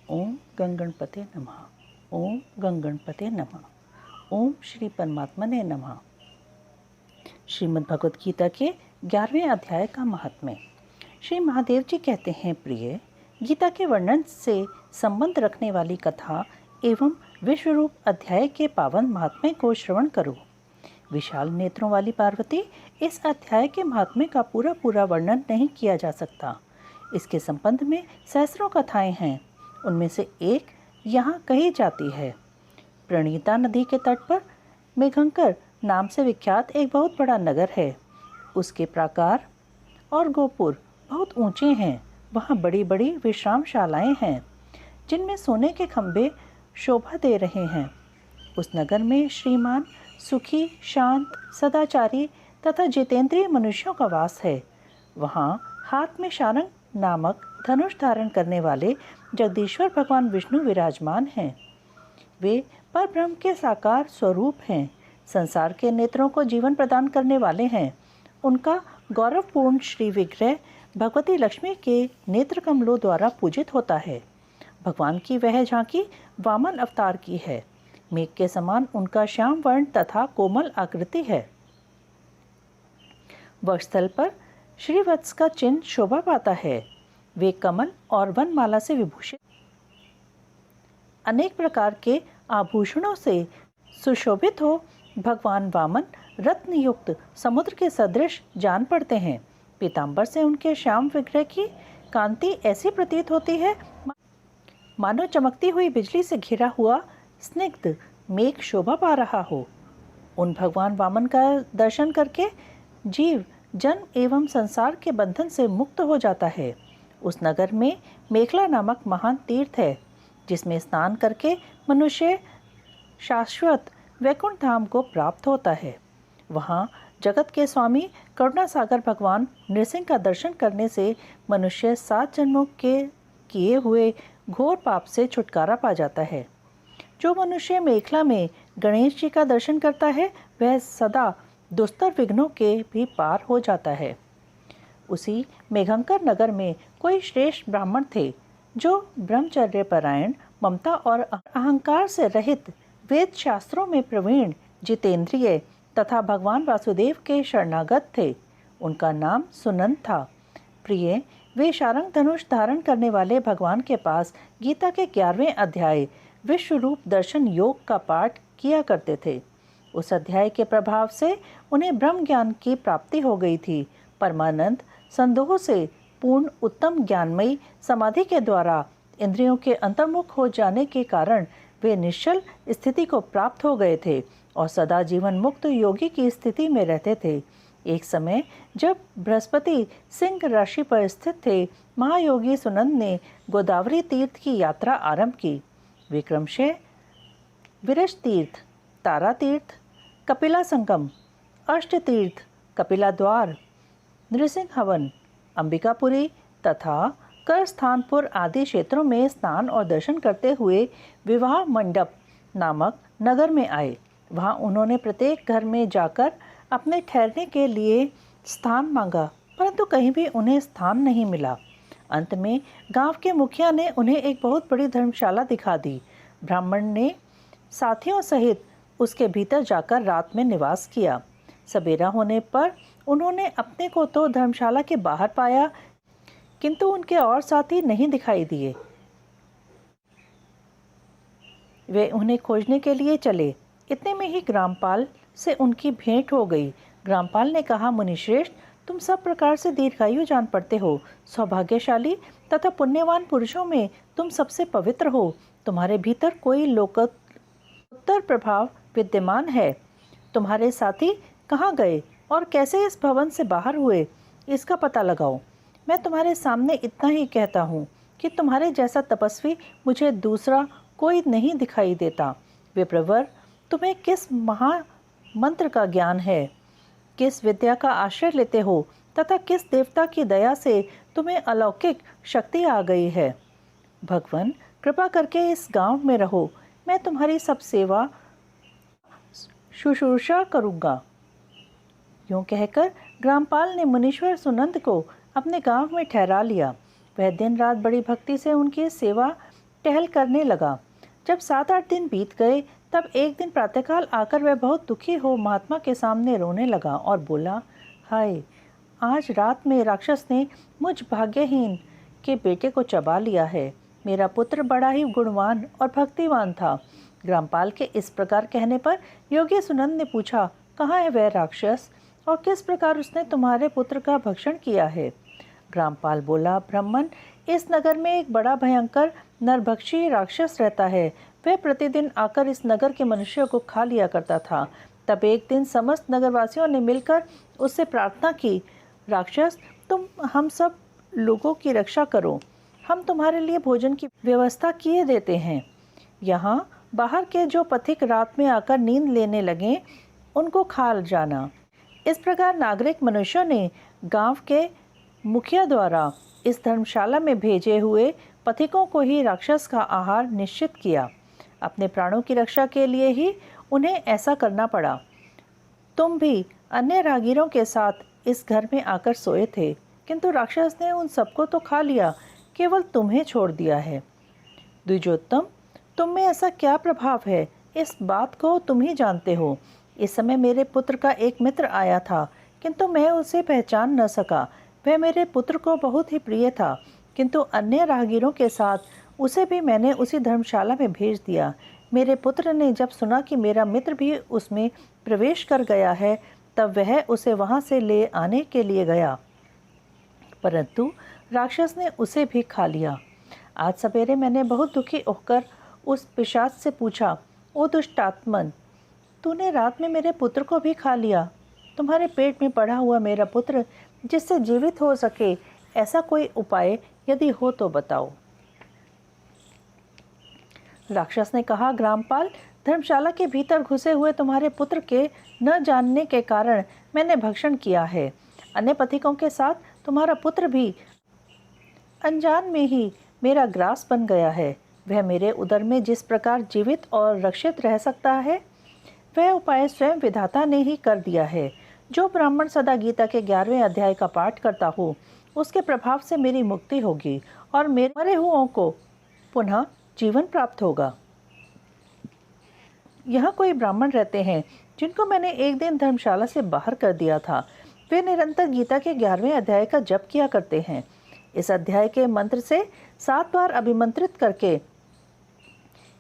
ओम गंगणपते नमः। ओम गंगणपते नमः। ओम श्री परमात्मने नमः। श्रीमद् भगवद गीता के 11वें अध्याय का महात्म्य। श्री महादेव जी कहते हैं, प्रिय, गीता के वर्णन से संबंध रखने वाली कथा एवं विश्वरूप अध्याय के पावन महात्म्य को श्रवण करो। विशाल नेत्रों वाली पार्वती, इस अध्याय के महात्म्य का पूरा वर्णन नहीं किया जा सकता। इसके संबंध में सहस्रों कथाएं हैं। उनमें से एक यहाँ कही जाती है। प्रणीता नदी के तट पर मेघंकर नाम से विख्यात एक बहुत बड़ा नगर है। उसके प्राकार और गोपुर बहुत ऊंचे हैं। वहाँ बड़ी बड़ी विश्रामशालाएं हैं जिनमें सोने के खंभे शोभा दे रहे हैं। उस नगर में श्रीमान, सुखी, शांत, सदाचारी तथा जितेंद्रिय मनुष्यों का वास है। वहाँ हाथ में शारंग नामक धनुष धारण करने वाले जगदीश्वर भगवान विष्णु विराजमान हैं। वे परब्रह्म के साकार स्वरूप हैं। संसार के नेत्रों को जीवन प्रदान करने वाले हैं। उनका गौरवपूर्ण श्री विग्रह भगवती लक्ष्मी के नेत्र कमलों द्वारा पूजित होता है। भगवान की वह झांकी वामन अवतार की है। मेघ के समान उनका श्याम वर्ण तथा कोमल आकृति है। वक्षस्थल पर श्रीवत्स का चिन्ह शोभा पाता है। वे कमल और वनमाला से विभूषित अनेक प्रकार के आभूषणों से सुशोभित हो भगवान वामन रत्न युक्त समुद्र के सदृश जान पड़ते हैं। पीतांबर से उनके श्याम विग्रह की कांति ऐसी प्रतीत होती है मानो चमकती हुई बिजली से घिरा हुआ स्निग्ध मेघ शोभा पा रहा हो। उन भगवान वामन का दर्शन करके जीव जन्म एवं संसार के बंधन से मुक्त हो जाता है। उस नगर में मेखला नामक महान तीर्थ है, जिसमें स्नान करके मनुष्य शाश्वत वैकुंठ धाम को प्राप्त होता है। वहाँ जगत के स्वामी करुणा सागर भगवान नृसिंह का दर्शन करने से मनुष्य 7 जन्मों के किए हुए घोर पाप से छुटकारा पा जाता है। जो मनुष्य मेखला में गणेश जी का दर्शन करता है, वह सदा दुस्तर विघ्नों के भी पार हो जाता है। उसी मेघंकर नगर में कोई श्रेष्ठ ब्राह्मण थे, जो ब्रह्मचर्य परायण, ममता और अहंकार से रहित, वेद शास्त्रों में प्रवीण, जितेंद्रिय तथा भगवान वासुदेव के शरणागत थे। उनका नाम सुनंद था। प्रिय, वे शारंग धनुष धारण करने वाले भगवान के पास गीता के 11वें अध्याय विश्वरूप दर्शन योग का पाठ किया करते थे। उस अध्याय के प्रभाव से उन्हें ब्रह्म ज्ञान की प्राप्ति हो गई थी। परमानंद संदेह से पूर्ण उत्तम ज्ञानमयी समाधि के द्वारा इंद्रियों के अंतर्मुख हो जाने के कारण वे निश्चल स्थिति को प्राप्त हो गए थे और सदा जीवन मुक्त योगी की स्थिति में रहते थे। एक समय जब बृहस्पति सिंह राशि पर स्थित थे, महायोगी सुनंद ने गोदावरी तीर्थ की यात्रा आरंभ की। वे क्रमशः विरज तीर्थ, तारा तीर्थ, कपिला संगम, अष्ट तीर्थ, कपिला द्वार, नृसिंह हवन, अंबिकापुरी तथा करस्थानपुर आदि क्षेत्रों में स्नान और दर्शन करते हुए विवाह मंडप नामक नगर में आए। वहां उन्होंने प्रत्येक घर में जाकर अपने ठहरने के लिए स्थान मांगा, परंतु कहीं भी उन्हें स्थान नहीं मिला। अंत में गांव के मुखिया ने उन्हें एक बहुत बड़ी धर्मशाला दिखा दी। ब्राह्मण ने साथियों सहित उसके भीतर जाकर रात में निवास किया। सवेरा होने पर उन्होंने अपने को तो धर्मशाला के बाहर पाया, किंतु उनके और साथी नहीं दिखाई दिए। वे उन्हें खोजने के लिए चले। इतने में ही ग्रामपाल से उनकी भेंट हो गई। ग्रामपाल ने कहा, मुनिश्रेष्ठ, तुम सब प्रकार से दीर्घायु जान पड़ते हो। सौभाग्यशाली तथा पुण्यवान पुरुषों में तुम सबसे पवित्र हो। तुम्हारे भीतर कोई लोकोत्तर प्रभाव विद्यमान है। तुम्हारे साथी कहाँ गए और कैसे इस भवन से बाहर हुए, इसका पता लगाओ। मैं तुम्हारे सामने इतना ही कहता हूँ कि तुम्हारे जैसा तपस्वी मुझे दूसरा कोई नहीं दिखाई देता। विप्रवर, तुम्हें किस महामंत्र का ज्ञान है, किस विद्या का आश्रय लेते हो तथा किस देवता की दया से तुम्हें अलौकिक शक्ति आ गई है। भगवान, कृपा करके इस गांव में रहो। मैं तुम्हारी सब सेवा शुश्रूषा करूँगा। यूँ कहकर ग्रामपाल ने मुनीश्वर सुनंद को अपने गांव में ठहरा लिया। वह दिन रात बड़ी भक्ति से उनकी सेवा टहल करने लगा। जब 7-8 दिन बीत गए तब एक दिन प्रातःकाल आकर वह बहुत दुखी हो महात्मा के सामने रोने लगा और बोला, हाय, आज रात में राक्षस ने मुझ भाग्यहीन के बेटे को चबा लिया है। मेरा पुत्र बड़ा ही गुणवान और भक्तिवान था। ग्रामपाल के इस प्रकार कहने पर योगी सुनंद ने पूछा, कहाँ है वह राक्षस और किस प्रकार उसने तुम्हारे पुत्र का भक्षण किया है? ग्रामपाल बोला, ब्राह्मण, इस नगर में एक बड़ा भयंकर नरभक्षी राक्षस रहता है। वह प्रतिदिन आकर इस नगर के मनुष्यों को खा लिया करता था। तब एक दिन समस्त नगरवासियों ने मिलकर उससे प्रार्थना की, राक्षस, तुम हम सब लोगों की रक्षा करो। हम तुम्हारे लिए भोजन की व्यवस्था किए देते हैं। यहाँ बाहर के जो पथिक रात में आकर नींद लेने लगे उनको खा जाना। इस प्रकार नागरिक मनुष्यों ने गांव के मुखिया द्वारा इस धर्मशाला में भेजे हुए पथिकों को ही राक्षस का आहार निश्चित किया। अपने प्राणों की रक्षा के लिए ही उन्हें ऐसा करना पड़ा। तुम भी अन्य राहगीरों के साथ इस घर में आकर सोए थे, किंतु राक्षस ने उन सबको तो खा लिया, केवल तुम्हें छोड़ दिया है। द्विजोत्तम, तुम में ऐसा क्या प्रभाव है, इस बात को तुम ही जानते हो। इस समय मेरे पुत्र का एक मित्र आया था, किंतु मैं उसे पहचान न सका। वह मेरे पुत्र को बहुत ही प्रिय था, किंतु अन्य राहगीरों के साथ उसे भी मैंने उसी धर्मशाला में भेज दिया। मेरे पुत्र ने जब सुना कि मेरा मित्र भी उसमें प्रवेश कर गया है, तब वह उसे वहां से ले आने के लिए गया, परंतु राक्षस ने उसे भी खा लिया। आज सवेरे मैंने बहुत दुखी होकर उस पिशाच से पूछा, ओ दुष्टात्मन, तूने रात में मेरे पुत्र को भी खा लिया। तुम्हारे पेट में पड़ा हुआ मेरा पुत्र जिससे जीवित हो सके, ऐसा कोई उपाय यदि हो तो बताओ। राक्षस ने कहा, ग्रामपाल, धर्मशाला के भीतर घुसे हुए तुम्हारे पुत्र के न जानने के कारण मैंने भक्षण किया है। अन्य पथिकों के साथ तुम्हारा पुत्र भी अनजान में ही मेरा ग्रास बन गया है। वह मेरे उदर में जिस प्रकार जीवित और रक्षित रह सकता है, वह उपाय स्वयं विधाता ने ही कर दिया है। जो ब्राह्मण सदा गीता के 11वें अध्याय का पाठ करता हो, उसके प्रभाव से मेरी मुक्ति होगी और मेरे मरे हुओं को पुनः जीवन प्राप्त होगा। यहाँ कोई ब्राह्मण रहते हैं जिनको मैंने एक दिन धर्मशाला से बाहर कर दिया था। वे निरंतर गीता के 11वें अध्याय का जप किया करते हैं। इस अध्याय के मंत्र से 7 बार अभिमंत्रित करके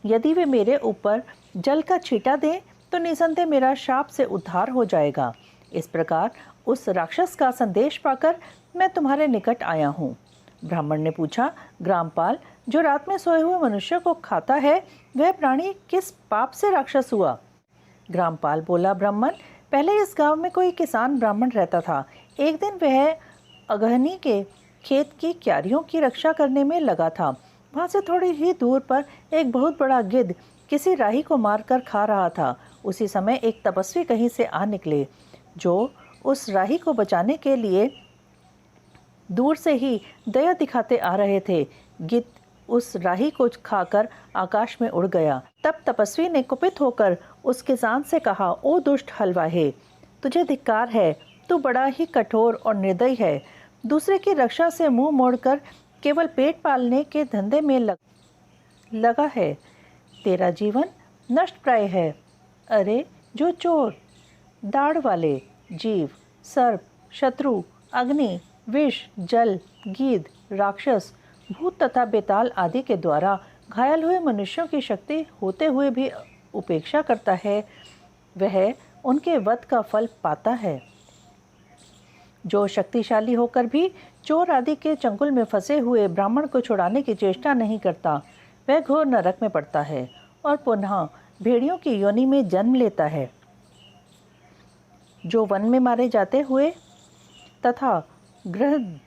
यदि वे मेरे ऊपर जल का छींटा दें तो निसंदेह मेरा शाप से उद्धार हो जाएगा। इस प्रकार उस राक्षस का संदेश पाकर मैं तुम्हारे निकट आया हूँ। ब्राह्मण ने पूछा, ग्रामपाल, जो रात में सोए हुए मनुष्य को खाता है, वह प्राणी किस पाप से राक्षस हुआ? ग्रामपाल बोला, ब्राह्मण, पहले इस गांव में कोई किसान ब्राह्मण रहता था। एक दिन वह अगहनी के खेत की क्यारियों की रक्षा करने में लगा था। वहाँ से थोड़ी ही दूर पर एक बहुत बड़ा गिद्ध किसी राही को मारकर खा रहा था। उसी समय एक तपस्वी कहीं से आ निकले, जो उस राही को बचाने के लिए दूर से ही दया दिखाते आ रहे थे। गिद्ध उस राही को खाकर आकाश में उड़ गया। तब तपस्वी ने कुपित होकर उस किसान से कहा, ओ दुष्ट हलवाहे, तुझे धिक्कार है, तू बड़ा ही कठोर और निर्दयी है। दूसरे की रक्षा से मुंह मोड़कर केवल पेट पालने के धंधे में लगा है। तेरा जीवन नष्ट प्राय है। अरे जो चोर, दाढ़ वाले जीव, सर्प, शत्रु, अग्नि, विष, जल, गीध, राक्षस, भूत तथा बेताल आदि के द्वारा घायल हुए मनुष्यों की शक्ति होते हुए भी उपेक्षा करता है, वह उनके वध का फल पाता है। जो शक्तिशाली होकर भी चोर आदि के चंगुल में फंसे हुए ब्राह्मण को छुड़ाने की चेष्टा नहीं करता, वह घोर नरक में पड़ता है और पुनः भेड़ियों की योनि में जन्म लेता है। जो वन में मारे जाते हुए तथा गृह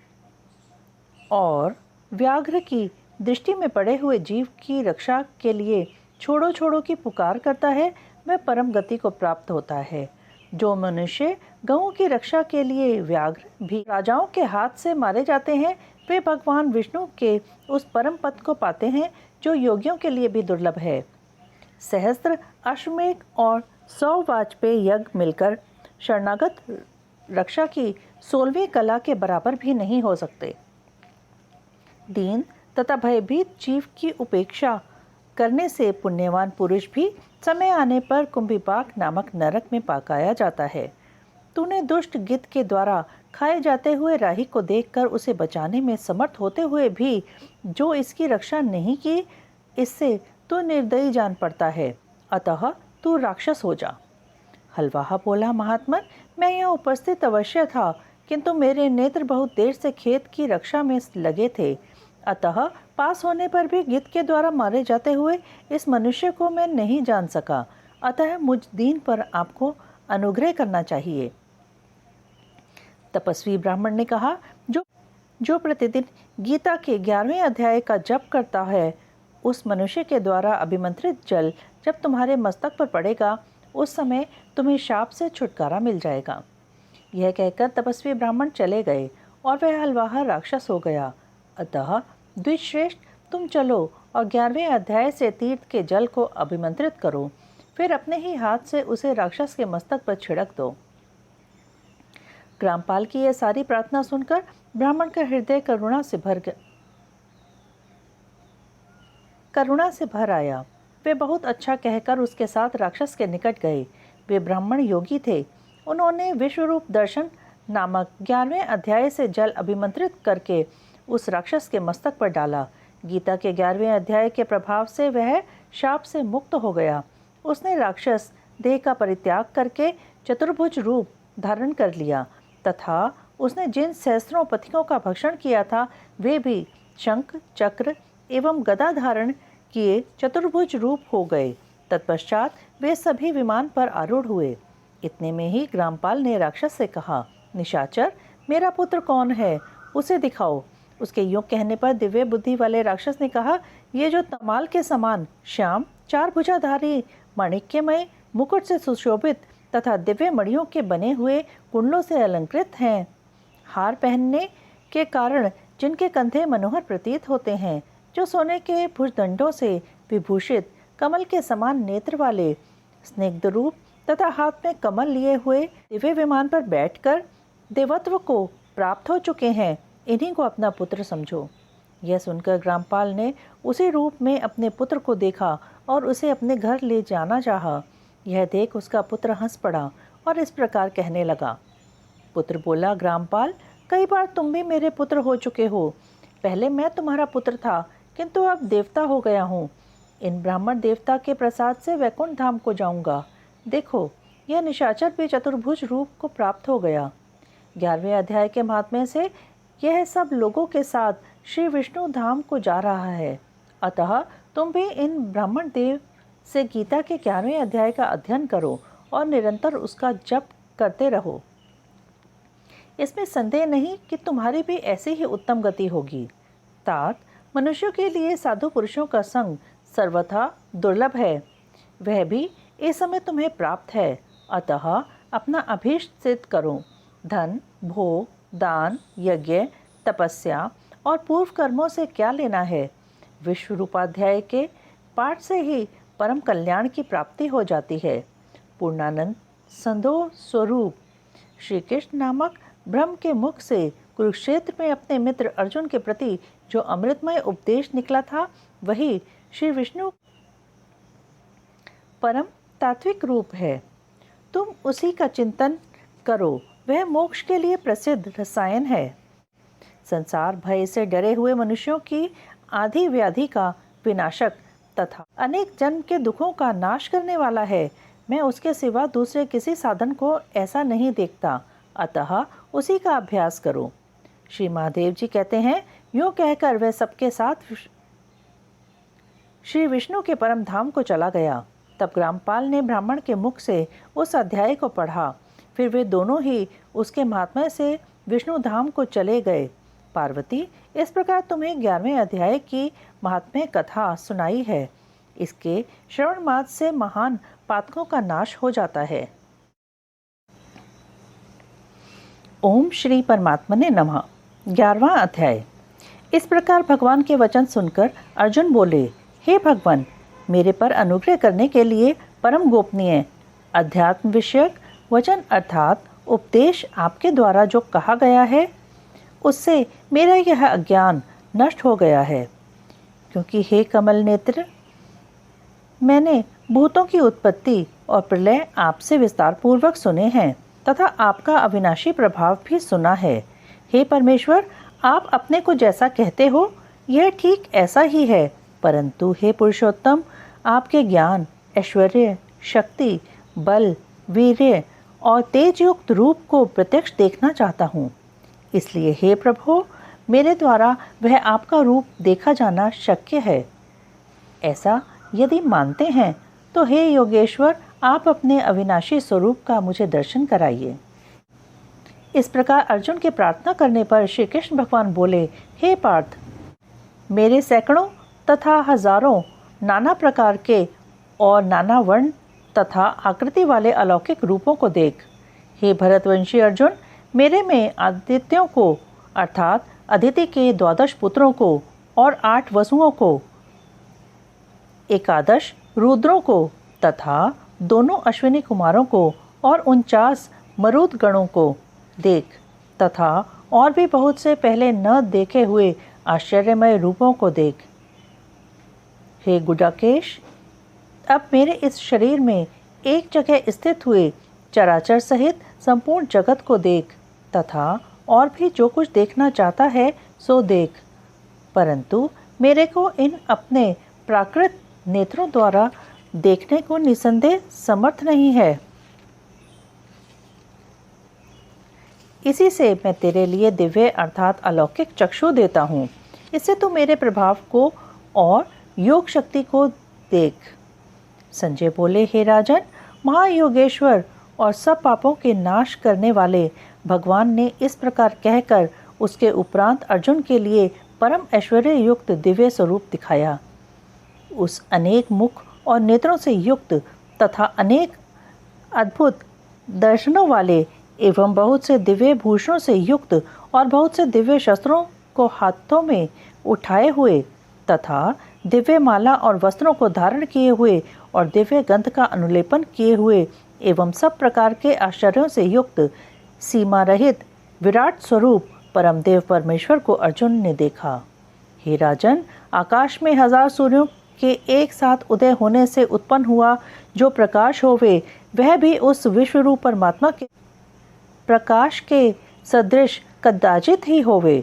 और व्याघ्र की दृष्टि में पड़े हुए जीव की रक्षा के लिए छोड़ो छोड़ो की पुकार करता है, वह परम गति को प्राप्त होता है। जो मनुष्य गऊ की रक्षा के लिए व्याघ्र भी राजाओं के हाथ से मारे जाते हैं, वे भगवान विष्णु के उस परम पद को पाते हैं जो योगियों के लिए भी दुर्लभ है। सहस्त्र अश्वमेघ और 100 वाजपेयी यज्ञ मिलकर शरणागत रक्षा की 16वीं कला के बराबर भी नहीं हो सकते। दीन तथा भयभीत जीव की उपेक्षा करने से पुण्यवान पुरुष भी समय आने पर कुंभीपाक नामक नरक में पकाया जाता है। तूने दुष्ट गिद्ध के द्वारा खाए जाते हुए राही को देखकर उसे बचाने में समर्थ होते हुए भी जो इसकी रक्षा नहीं की, इससे तू निर्दयी जान पड़ता है, अतः तू राक्षस हो जा। हलवाहा बोला, महात्मन, मैं यहाँ उपस्थित अवश्य था, किंतु मेरे नेत्र बहुत देर से खेत की रक्षा में लगे थे, अतः पास होने पर भी गिद्ध के द्वारा मारे जाते हुए इस मनुष्य को मैं नहीं जान सका, अतः मुझ दीन पर आपको अनुग्रह करना चाहिए। तपस्वी ब्राह्मण ने कहा, जो प्रतिदिन गीता के 11वें अध्याय का जप करता है, उस मनुष्य के द्वारा अभिमंत्रित जल जब तुम्हारे मस्तक पर पड़ेगा, उस समय तुम्हें शाप से छुटकारा मिल जाएगा। यह कहकर तपस्वी ब्राह्मण चले गए और वह हलवाहा राक्षस हो गया। अतः द्विश्रेष्ठ, तुम चलो और 11वें अध्याय से तीर्थ के जल को अभिमंत्रित करो, फिर अपने ही हाथ से उसे राक्षस के मस्तक पर छिड़क दो। ग्रामपाल की यह सारी प्रार्थना सुनकर ब्राह्मण का हृदय करुणा से भर आया। वे बहुत अच्छा कहकर उसके साथ राक्षस के निकट गए। वे ब्राह्मण योगी थे। उन्होंने विश्वरूप दर्शन नामक 11वें अध्याय से जल अभिमंत्रित करके उस राक्षस के मस्तक पर डाला। गीता के 11वें अध्याय के प्रभाव से वह शाप से मुक्त हो गया। उसने राक्षस देह का परित्याग करके चतुर्भुज रूप धारण कर लिया तथा उसने जिन सहस्त्रों पथिकों का भक्षण किया था, वे भी शंख, चक्र एवं गदा धारण किए चतुर्भुज रूप हो गए। तत्पश्चात वे सभी विमान पर आरूढ़ हुए। इतने में ही ग्रामपाल ने राक्षस से कहा, निशाचर, मेरा पुत्र कौन है, उसे दिखाओ। उसके यूँ कहने पर दिव्य बुद्धि वाले राक्षस ने कहा, ये जो तमाल के समान श्याम, 4 भुजाधारी, माणिक्यमय मुकुट से सुशोभित तथा दिव्य मणियों के बने हुए कुंडलों से अलंकृत हैं, हार पहनने के कारण जिनके कंधे मनोहर प्रतीत होते हैं, जो सोने के भुजदंडों से विभूषित, कमल के समान नेत्र वाले, स्निग्ध रूप तथा हाथ में कमल लिए हुए दिव्य विमान पर बैठकर देवत्व को प्राप्त हो चुके हैं, इन्हीं को अपना पुत्र समझो। यह सुनकर ग्रामपाल ने उसी रूप में अपने पुत्र को देखा और उसे अपने घर ले जाना चाहा। यह देख उसका पुत्र हंस पड़ा और इस प्रकार कहने लगा। पुत्र बोला, ग्रामपाल, कई बार तुम भी मेरे पुत्र हो चुके हो। पहले मैं तुम्हारा पुत्र था, किंतु अब देवता हो गया हूँ। इन ब्राह्मण देवता के प्रसाद से वैकुंठ धाम को जाऊंगा। देखो, यह निशाचर भी चतुर्भुज रूप को प्राप्त हो गया। 11वें अध्याय के महात्म्य से यह सब लोगों के साथ श्री विष्णु धाम को जा रहा है। अतः तुम भी इन ब्राह्मण देव से गीता के 11वें अध्याय का अध्ययन करो और निरंतर उसका जप करते रहो। इसमें संदेह नहीं कि तुम्हारी भी ऐसी ही उत्तम गति होगी। तात, मनुष्यों के लिए साधु पुरुषों का संग सर्वथा दुर्लभ है, वह भी इस समय तुम्हें प्राप्त है। अतः अपना अभीष्ट सिद्ध करो। धन, भोग, दान, यज्ञ, तपस्या और पूर्व कर्मों से क्या लेना है। विश्व रूपाध्याय के पाठ से ही परम कल्याण की प्राप्ति हो जाती है। पूर्णानंद संदोह स्वरूप श्री कृष्ण नामक ब्रह्म के मुख से कुरुक्षेत्र में अपने मित्र अर्जुन के प्रति जो अमृतमय उपदेश निकला था, वही श्री विष्णु परम तात्विक रूप है। तुम उसी का चिंतन करो, वह मोक्ष के लिए प्रसिद्ध रसायन है। संसार भय से डरे हुए मनुष्यों की आदि व्याधि का विनाशक तथा अनेक जन्म के दुखों का नाश करने वाला है। मैं उसके सिवा दूसरे किसी साधन को ऐसा नहीं देखता, अतः उसी का अभ्यास करो। श्री महादेव जी कहते हैं, यूँ कहकर वह सबके साथ श्री विष्णु के परम धाम को चला गया। तब ग्रामपाल ने ब्राह्मण के मुख से उस अध्याय को पढ़ा। फिर वे दोनों ही उसके महात्म्य से विष्णु धाम को चले गए। पार्वती, इस प्रकार तुम्हें 11वें अध्याय की महात्म्य कथा सुनाई है। इसके श्रवण मात्र से महान पातकों का नाश हो जाता है। ओम श्री परमात्मने नमः। 11वां अध्याय। इस प्रकार भगवान के वचन सुनकर अर्जुन बोले, हे भगवान, मेरे पर अनुग्रह करने के लिए परम गोपनीय अध्यात्म विषयक वचन अर्थात उपदेश आपके द्वारा जो कहा गया है, उससे मेरा यह अज्ञान नष्ट हो गया है। क्योंकि हे कमल नेत्र, मैंने भूतों की उत्पत्ति और प्रलय आपसे विस्तार पूर्वक सुने हैं तथा आपका अविनाशी प्रभाव भी सुना है। हे परमेश्वर, आप अपने को जैसा कहते हो यह ठीक ऐसा ही है, परंतु हे पुरुषोत्तम, आपके ज्ञान, ऐश्वर्य, शक्ति, बल, वीर्य और तेज युक्त रूप को प्रत्यक्ष देखना चाहता हूँ। इसलिए हे प्रभु, मेरे द्वारा वह आपका रूप देखा जाना शक्य है। ऐसा यदि मानते हैं तो हे योगेश्वर, आप अपने अविनाशी स्वरूप का मुझे दर्शन कराइए। इस प्रकार अर्जुन के प्रार्थना करने पर श्री कृष्ण भगवान बोले, हे पार्थ, मेरे सैकड़ों तथा हजारों नाना प्रकार के और नाना वर्ण तथा आकृति वाले अलौकिक रूपों को देख। हे भरतवंशी अर्जुन, मेरे में आदित्यों को अर्थात अदिति के 12 पुत्रों को और 8 वसुओं को, एकादश रुद्रों को तथा दोनों अश्विनी कुमारों को और 49 मरुद गणों को देख तथा और भी बहुत से पहले न देखे हुए आश्चर्यमय रूपों को देख। हे गुडाकेश, अब मेरे इस शरीर में एक जगह स्थित हुए चराचर सहित संपूर्ण जगत को देख तथा और भी जो कुछ देखना चाहता है सो देख, परंतु मेरे को इन अपने प्राकृत नेत्रों द्वारा देखने को निसंदेह समर्थ नहीं है। इसी से मैं तेरे लिए दिव्य अर्थात अलौकिक चक्षु देता हूँ। इससे तू मेरे प्रभाव को और योग शक्ति को देख। संजय बोले, हे राजन, महायोगेश्वर और सब पापों के नाश करने वाले भगवान ने इस प्रकार कहकर उसके उपरांत अर्जुन के लिए परम ऐश्वर्य युक्त दिव्य स्वरूप दिखाया। उस अनेक मुख और नेत्रों से युक्त तथा अनेक अद्भुत दर्शनों वाले एवं बहुत से दिव्य भूषणों से युक्त और बहुत से दिव्य शस्त्रों को हाथों में उठाए हुए तथा दिव्य माला और वस्त्रों को धारण किए हुए और दिव्य गंध का अनुलेपन किए हुए एवं सब प्रकार के आश्चर्यों से युक्त सीमा रहित विराट स्वरूप परमदेव परमेश्वर को अर्जुन ने देखा। हे राजन, आकाश में 1000 सूर्यों के एक साथ उदय होने से उत्पन्न हुआ जो प्रकाश होवे, वह भी उस विश्वरूप परमात्मा के प्रकाश के सदृश कदाचित ही होवे।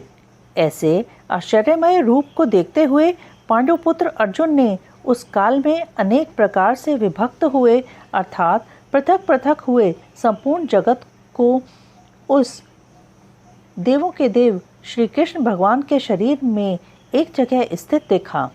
ऐसे आश्चर्यमय रूप को देखते हुए पांडुपुत्र अर्जुन ने उस काल में अनेक प्रकार से विभक्त हुए अर्थात पृथक पृथक हुए संपूर्ण जगत को उस देवों के देव श्री कृष्ण भगवान के शरीर में एक जगह स्थित देखा।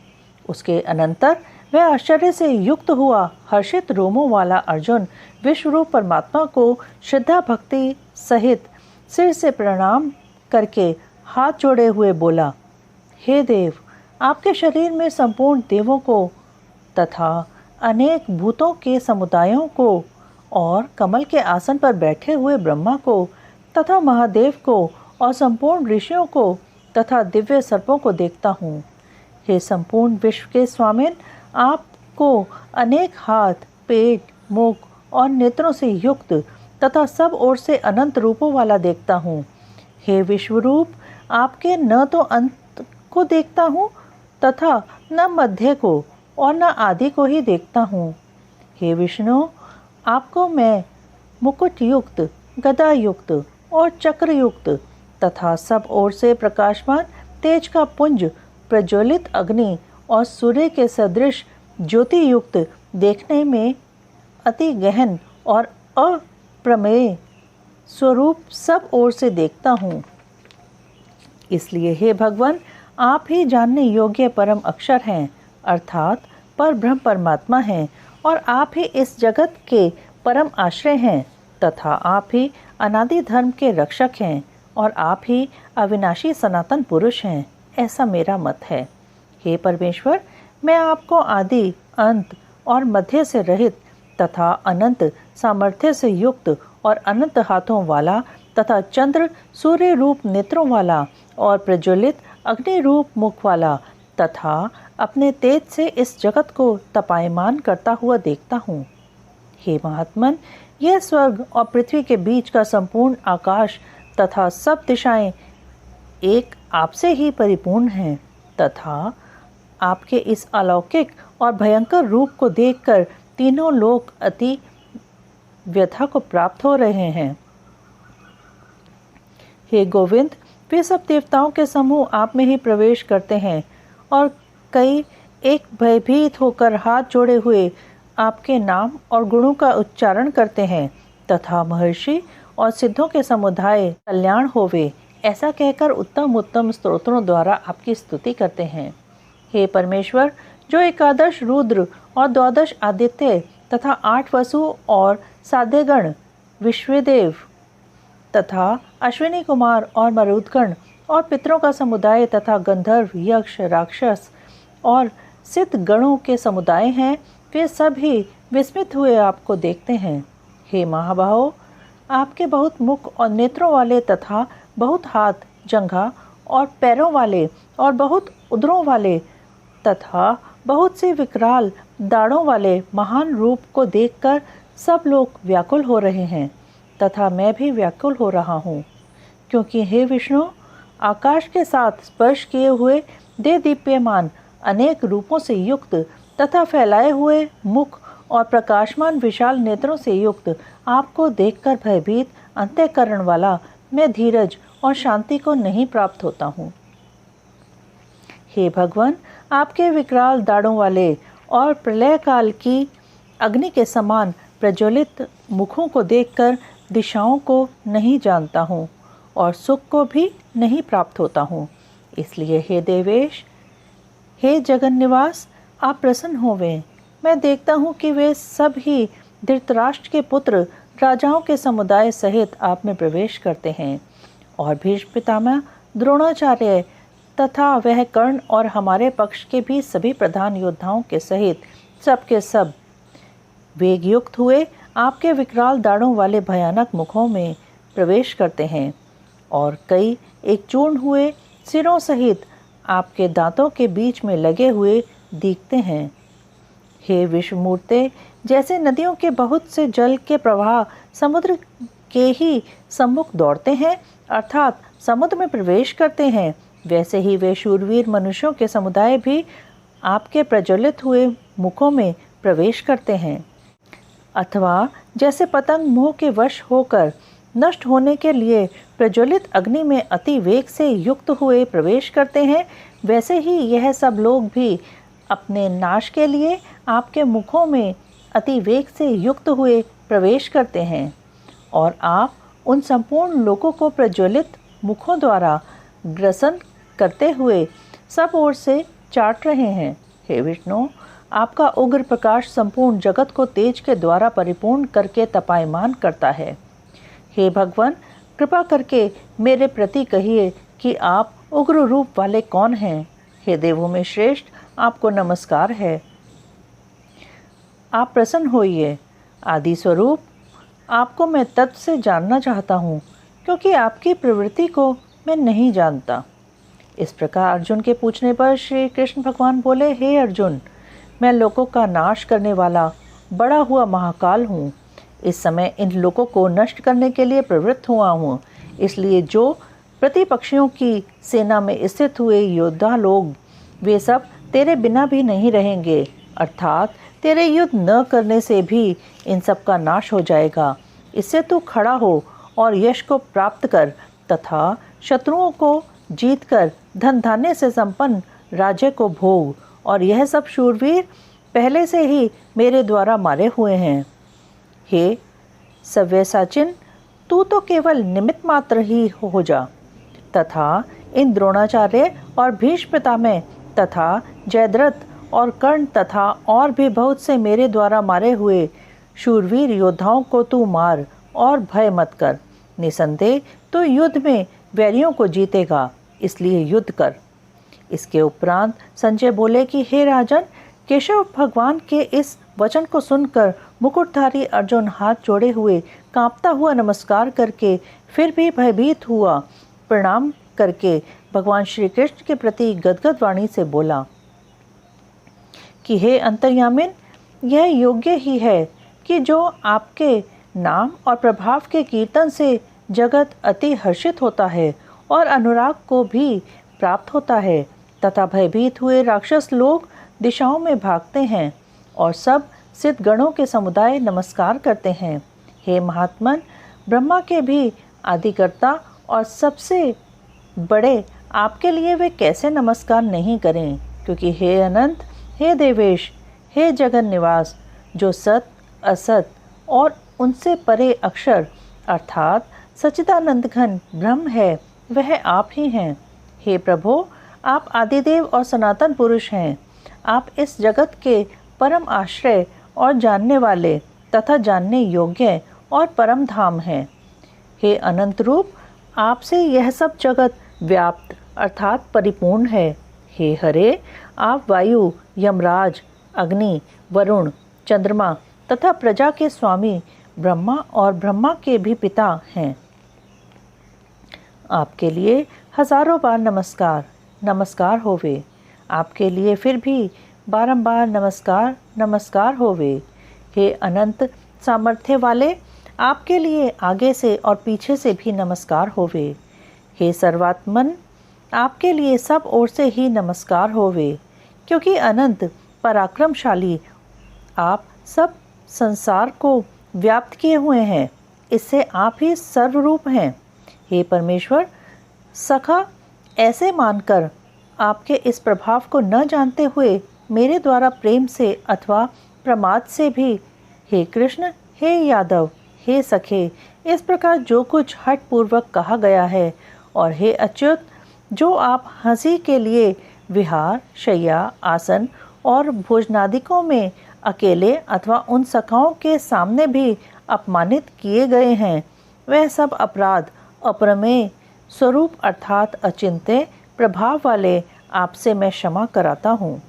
उसके अनंतर वह आश्चर्य से युक्त हुआ हर्षित रोमों वाला अर्जुन विश्वरूप परमात्मा को श्रद्धा भक्ति सहित सिर से प्रणाम करके हाथ जोड़े हुए बोला, हे देव, आपके शरीर में संपूर्ण देवों को तथा अनेक भूतों के समुदायों को और कमल के आसन पर बैठे हुए ब्रह्मा को तथा महादेव को और संपूर्ण ऋषियों को तथा दिव्य सर्पों को देखता हूँ। हे संपूर्ण विश्व के स्वामिन, आपको अनेक हाथ, पेट, मुख और नेत्रों से युक्त तथा सब ओर से अनंत रूपों वाला देखता हूँ। हे विश्वरूप, आपके न तो अंत को देखता हूँ तथा न मध्य को और न आदि को ही देखता हूँ। हे विष्णु, आपको मैं मुकुट युक्त, गदा युक्त और चक्र युक्त तथा सब ओर से प्रकाशमान तेज का पुंज, प्रज्वलित अग्नि और सूर्य के सदृश ज्योति युक्त देखने में अति गहन और अप्रमेय स्वरूप सब ओर से देखता हूँ। इसलिए हे भगवान, आप ही जानने योग्य परम अक्षर हैं अर्थात पर ब्रह्म परमात्मा हैं और आप ही इस जगत के परम आश्रय हैं तथा आप ही अनादि धर्म के रक्षक हैं और आप ही अविनाशी सनातन पुरुष हैं, ऐसा मेरा मत है। हे परमेश्वर, मैं आपको आदि, अंत और मध्य से रहित तथा अनंत सामर्थ्य से युक्त और अनंत हाथों वाला तथा चंद्र सूर्य रूप नेत्रों वाला और प्रज्वलित अग्नि रूप मुख वाला तथा अपने तेज से इस जगत को तपायमान करता हुआ देखता हूँ। हे महात्मन, यह स्वर्ग और पृथ्वी के बीच का संपूर्ण आकाश तथा सब दिशाएं एक आपसे ही परिपूर्ण हैं तथा आपके इस अलौकिक और भयंकर रूप को देखकर तीनों लोग अति व्यथा को प्राप्त हो रहे हैं। हे गोविंद, वे सब देवताओं के समूह आप में ही प्रवेश करते हैं और कई एक भयभीत होकर हाथ जोड़े हुए आपके नाम और गुणों का उच्चारण करते हैं तथा महर्षि और सिद्धों के समुदाय कल्याण होवे ऐसा कहकर उत्तम उत्तम स्तोत्रों द्वारा आपकी स्तुति करते हैं। हे परमेश्वर, जो एकादश रुद्र और द्वादश आदित्य तथा 8 वसु और साध्यगण, विश्वदेव तथा अश्विनी कुमार और मरुदगण और पितरों का समुदाय तथा गंधर्व, यक्ष, राक्षस और सिद्ध गणों के समुदाय हैं, वे सभी विस्मित हुए आपको देखते हैं। हे महाबाहो, आपके बहुत मुख और नेत्रों वाले तथा बहुत हाथ, जंघा और पैरों वाले और बहुत उदरों वाले तथा बहुत से विकराल दाढ़ों वाले महान रूप को देखकर सब लोग व्याकुल हो रहे हैं तथा मैं भी व्याकुल हो रहा हूँ, क्योंकि हे विष्णु, आकाश के साथ स्पर्श किए हुए दे दीप्यमान अनेक रूपों से युक्त तथा फैलाए हुए मुख और प्रकाशमान विशाल नेत्रों से युक्त आपको देखकर भयभीत अंतःकरण वाला मैं धीरज और शांति को नहीं प्राप्त होता हूँ। हे भगवान, आपके विकराल दाढ़ों वाले और प्रलय काल की अग्नि के समान प्रज्वलित मुखों को देखकर दिशाओं को नहीं जानता हूँ और सुख को भी नहीं प्राप्त होता हूँ। इसलिए हे देवेश, हे जगन्निवास, आप प्रसन्न होवें। मैं देखता हूँ कि वे सब ही धृतराष्ट्र के पुत्र राजाओं के समुदाय सहित आप में प्रवेश करते हैं और भीष्म पितामह, द्रोणाचार्य तथा वह कर्ण और हमारे पक्ष के भी सभी प्रधान योद्धाओं के सहित सबके सब वेग युक्त हुए आपके विकराल दाढ़ों वाले भयानक मुखों में प्रवेश करते हैं और कई एक चूर्ण हुए सिरों सहित आपके दांतों के बीच में लगे हुए दिखते हैं। हे विश्वमूर्ते, जैसे नदियों के बहुत से जल के प्रवाह समुद्र के ही सम्मुख दौड़ते हैं अर्थात समुद्र में प्रवेश करते हैं, वैसे ही वे शूरवीर मनुष्यों के समुदाय भी आपके प्रज्वलित हुए मुखों में प्रवेश करते हैं। अथवा जैसे पतंग मोह के वश होकर नष्ट होने के लिए प्रज्वलित अग्नि में अति वेग से युक्त हुए प्रवेश करते हैं, वैसे ही यह सब लोग भी अपने नाश के लिए आपके मुखों में अति वेग से युक्त हुए प्रवेश करते हैं और आप उन संपूर्ण लोगों को प्रज्वलित मुखों द्वारा ग्रसन करते हुए सब ओर से चाट रहे हैं। हे विष्णु, आपका उग्र प्रकाश संपूर्ण जगत को तेज के द्वारा परिपूर्ण करके तपायमान करता है। हे भगवान, कृपा करके मेरे प्रति कहिए कि आप उग्र रूप वाले कौन हैं। हे देवों में श्रेष्ठ, आपको नमस्कार है। आप प्रसन्न होइए। आदि स्वरूप, आपको मैं तत्व से जानना चाहता हूँ, क्योंकि आपकी प्रवृत्ति को मैं नहीं जानता। इस प्रकार अर्जुन के पूछने पर श्री कृष्ण भगवान बोले, हे अर्जुन, मैं लोगों का नाश करने वाला बड़ा हुआ महाकाल हूँ। इस समय इन लोगों को नष्ट करने के लिए प्रवृत्त हुआ हूँ। इसलिए जो प्रतिपक्षियों की सेना में स्थित हुए योद्धा लोग, वे सब तेरे बिना भी नहीं रहेंगे, अर्थात तेरे युद्ध न करने से भी इन सब का नाश हो जाएगा। इससे तू खड़ा हो और यश को प्राप्त कर तथा शत्रुओं को जीतकर धन धान्य से संपन्न राज्य को भोग। और यह सब शूरवीर पहले से ही मेरे द्वारा मारे हुए हैं। हे सव्यसाचिन, तू तो केवल निमित्त मात्र ही हो जा तथा इन द्रोणाचार्य और भीष्म पितामह तथा जयद्रथ और कर्ण तथा और भी बहुत से मेरे द्वारा मारे हुए शूरवीर योद्धाओं को तू मार और भय मत कर। निसंदेह तो युद्ध में वैरियों को जीतेगा, इसलिए युद्ध कर। इसके उपरांत संजय बोले कि हे राजन, केशव भगवान के इस वचन को सुनकर मुकुटधारी अर्जुन हाथ जोड़े हुए कांपता हुआ नमस्कार करके फिर भी भयभीत हुआ प्रणाम करके भगवान श्री कृष्ण के प्रति गदगद वाणी से बोला कि हे अंतर्यामिन, यह योग्य ही है कि जो आपके नाम और प्रभाव के कीर्तन से जगत अति हर्षित होता है और अनुराग को भी प्राप्त होता है तथा भयभीत हुए राक्षस लोग दिशाओं में भागते हैं और सब सिद्ध गणों के समुदाय नमस्कार करते हैं। हे महात्मन, ब्रह्मा के भी आदिकर्ता और सबसे बड़े आपके लिए वे कैसे नमस्कार नहीं करें, क्योंकि हे अनंत, हे देवेश, हे जगन निवास, जो सत असत और उनसे परे अक्षर अर्थात सच्चिदानंद घन ब्रह्म है, वह आप ही हैं। हे प्रभो, आप आदिदेव और सनातन पुरुष हैं। आप इस जगत के परम आश्रय और जानने वाले तथा जानने योग्य और परम धाम हैं। हे अनंत रूप, आपसे यह सब जगत व्याप्त अर्थात परिपूर्ण है। हे हरे, आप वायु, यमराज, अग्नि, वरुण, चंद्रमा तथा प्रजा के स्वामी ब्रह्मा और ब्रह्मा के भी पिता हैं। आपके लिए हजारों बार नमस्कार नमस्कार होवे। आपके लिए फिर भी बारंबार नमस्कार नमस्कार होवे। हे अनंत सामर्थ्य वाले, आपके लिए आगे से और पीछे से भी नमस्कार होवे। हे सर्वात्मन, आपके लिए सब ओर से ही नमस्कार होवे, क्योंकि अनंत पराक्रमशाली आप सब संसार को व्याप्त किए हुए हैं। इससे आप ही सर्वरूप हैं। हे परमेश्वर, सखा ऐसे मानकर आपके इस प्रभाव को न जानते हुए मेरे द्वारा प्रेम से अथवा प्रमाद से भी हे कृष्ण, हे यादव, हे सखे, इस प्रकार जो कुछ हठ पूर्वक कहा गया है, और हे अच्युत, जो आप हंसी के लिए विहार, शय्या, आसन और भोजनादिकों में अकेले अथवा उन सखाओं के सामने भी अपमानित किए गए हैं, वह सब अपराध अप्रमेय स्वरूप अर्थात अचिंत्य प्रभाव वाले आपसे मैं क्षमा कराता हूँ।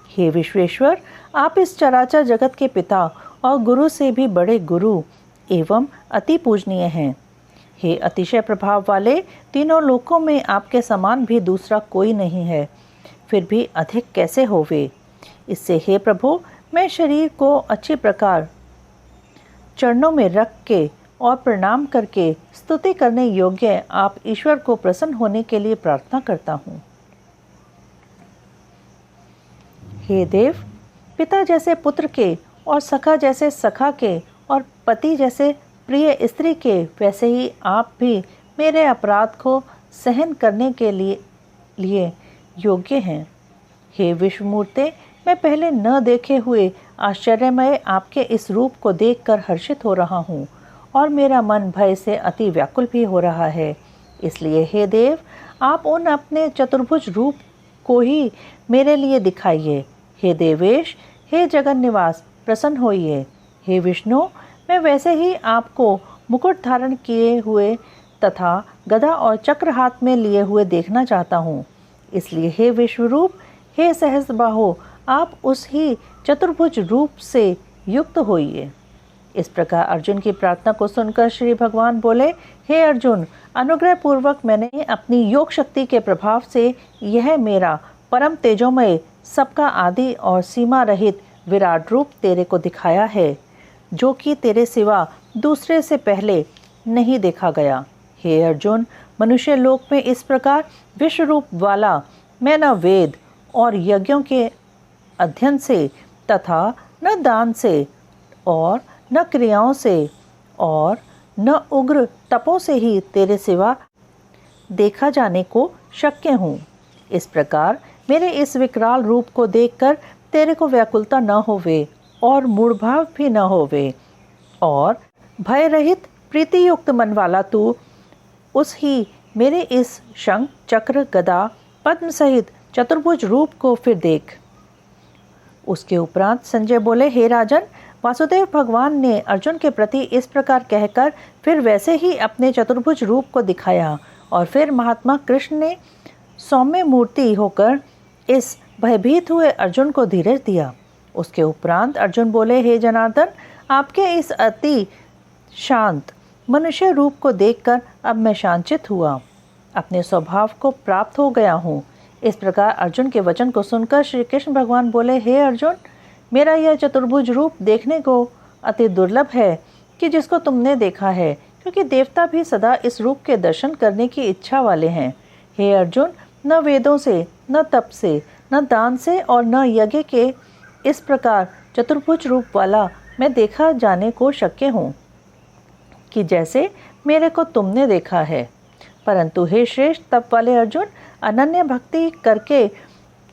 हे विश्वेश्वर, आप इस चराचर जगत के पिता और गुरु से भी बड़े गुरु एवं अति पूजनीय हैं। हे अतिशय प्रभाव वाले, तीनों लोकों में आपके समान भी दूसरा कोई नहीं है, फिर भी अधिक कैसे होवे। इससे हे प्रभु, मैं शरीर को अच्छी प्रकार चरणों में रख के और प्रणाम करके स्तुति करने योग्य आप ईश्वर को प्रसन्न होने के लिए प्रार्थना करता हूँ। हे देव, पिता जैसे पुत्र के और सखा जैसे सखा के और पति जैसे प्रिय स्त्री के, वैसे ही आप भी मेरे अपराध को सहन करने के लिए योग्य हैं। हे विश्वमूर्ते, मैं पहले न देखे हुए आश्चर्यमय आपके इस रूप को देखकर हर्षित हो रहा हूँ और मेरा मन भय से अति व्याकुल भी हो रहा है। इसलिए हे देव, आप उन अपने चतुर्भुज रूप को ही मेरे लिए दिखाइए। हे देवेश, हे जगन निवास, प्रसन्न होइए। हे विष्णु, मैं वैसे ही आपको मुकुट धारण किए हुए तथा गदा और चक्र हाथ में लिए हुए देखना चाहता हूँ। इसलिए हे विश्वरूप, हे सहस्रबाहो, आप उस ही चतुर्भुज रूप से युक्त होइए। इस प्रकार अर्जुन की प्रार्थना को सुनकर श्री भगवान बोले, हे अर्जुन, अनुग्रह पूर्वक मैंने अपनी योग शक्ति के प्रभाव से यह मेरा परम तेजोमय, सबका आदि और सीमा रहित विराट रूप तेरे को दिखाया है, जो कि तेरे सिवा दूसरे से पहले नहीं देखा गया। हे अर्जुन, मनुष्य लोक में इस प्रकार विश्व रूप वाला मैं न वेद और यज्ञों के अध्ययन से तथा न दान से और न क्रियाओं से और न उग्र तपों से ही तेरे सिवा देखा जाने को शक्य हूँ। इस प्रकार मेरे इस विकराल रूप को देखकर तेरे को व्याकुलता न होवे और मूढ़भाव भी न होवे, और भय रहित प्रीति युक्त मन वाला तू उस ही मेरे इस शंख, चक्र, गदा, पद्म सहित चतुर्भुज रूप को फिर देख। उसके उपरांत संजय बोले, हे राजन, वासुदेव भगवान ने अर्जुन के प्रति इस प्रकार कहकर फिर वैसे ही अपने चतुर्भुज रूप को दिखाया, और फिर महात्मा कृष्ण ने सौम्य मूर्ति होकर इस भयभीत हुए अर्जुन को धीरज दिया। उसके उपरांत अर्जुन बोले, हे जनार्दन, आपके इस अति शांत मनुष्य रूप को देखकर अब मैं शांतित हुआ, अपने स्वभाव को प्राप्त हो गया हूँ। इस प्रकार अर्जुन के वचन को सुनकर श्री कृष्ण भगवान बोले, हे अर्जुन, मेरा यह चतुर्भुज रूप देखने को अति दुर्लभ है कि जिसको तुमने देखा है, क्योंकि देवता भी सदा इस रूप के दर्शन करने की इच्छा वाले हैं। हे अर्जुन, न वेदों से, न तप से, न दान से और न यज्ञ के इस प्रकार चतुर्भुज रूप वाला मैं देखा जाने को शक्य हूँ कि जैसे मेरे को तुमने देखा है। परंतु हे श्रेष्ठ तप वाले अर्जुन, अनन्य भक्ति करके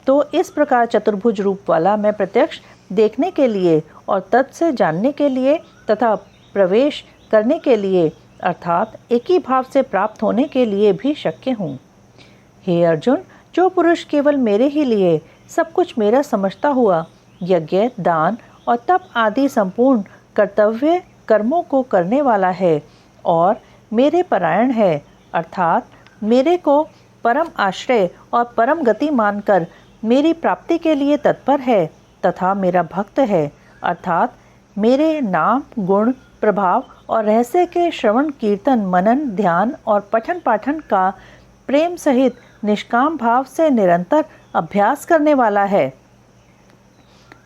तो इस प्रकार चतुर्भुज रूप वाला मैं प्रत्यक्ष देखने के लिए और तत् से जानने के लिए तथा प्रवेश करने के लिए अर्थात एक ही भाव से प्राप्त होने के लिए भी शक्य हूँ। हे अर्जुन, जो पुरुष केवल मेरे ही लिए सब कुछ मेरा समझता हुआ यज्ञ, दान और तप आदि संपूर्ण कर्तव्य कर्मों को करने वाला है और मेरे परायण है, अर्थात मेरे को परम आश्रय और परम गति मानकर मेरी प्राप्ति के लिए तत्पर है तथा मेरा भक्त है, अर्थात मेरे नाम, गुण, प्रभाव और रहस्य के श्रवण, कीर्तन, मनन, ध्यान और पठन पाठन का प्रेम सहित निष्काम भाव से निरंतर अभ्यास करने वाला है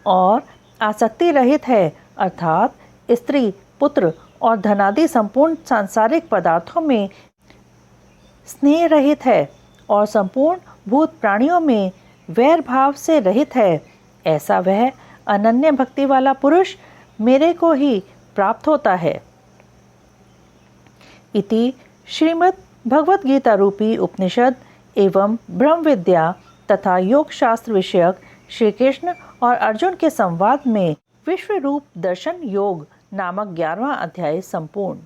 और आसक्ति रहित है, अर्थात स्त्री, पुत्र और धनादि संपूर्ण सांसारिक पदार्थों में स्नेह रहित है और संपूर्ण भूत प्राणियों में वैर भाव से रहित है, ऐसा वह अनन्य भक्ति वाला पुरुष मेरे को ही प्राप्त होता है। इति श्रीमद् भगवद गीता रूपी उपनिषद एवं ब्रह्म विद्या तथा योग शास्त्र विषयक श्री कृष्ण और अर्जुन के संवाद में विश्व रूप दर्शन योग नामक 11वां अध्याय संपूर्ण।